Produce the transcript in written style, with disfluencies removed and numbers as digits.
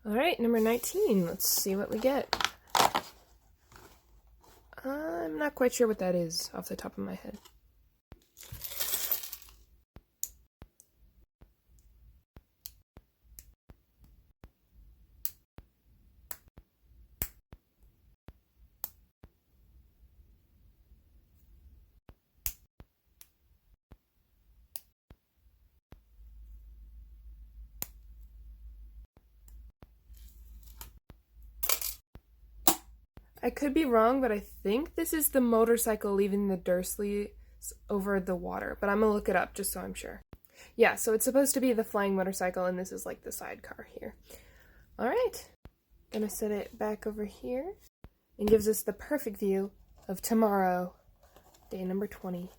Alright, number 19. Let's see what we get. I'm not quite sure what that is off the top of my head. I could be wrong, but I think this is the motorcycle leaving the Dursleys over the water, but I'm gonna look it up just so I'm sure. Yeah, so it's supposed to be the flying motorcycle, and this is like the sidecar here. Alright, gonna set it back over here, and gives us the perfect view of tomorrow, day number 20.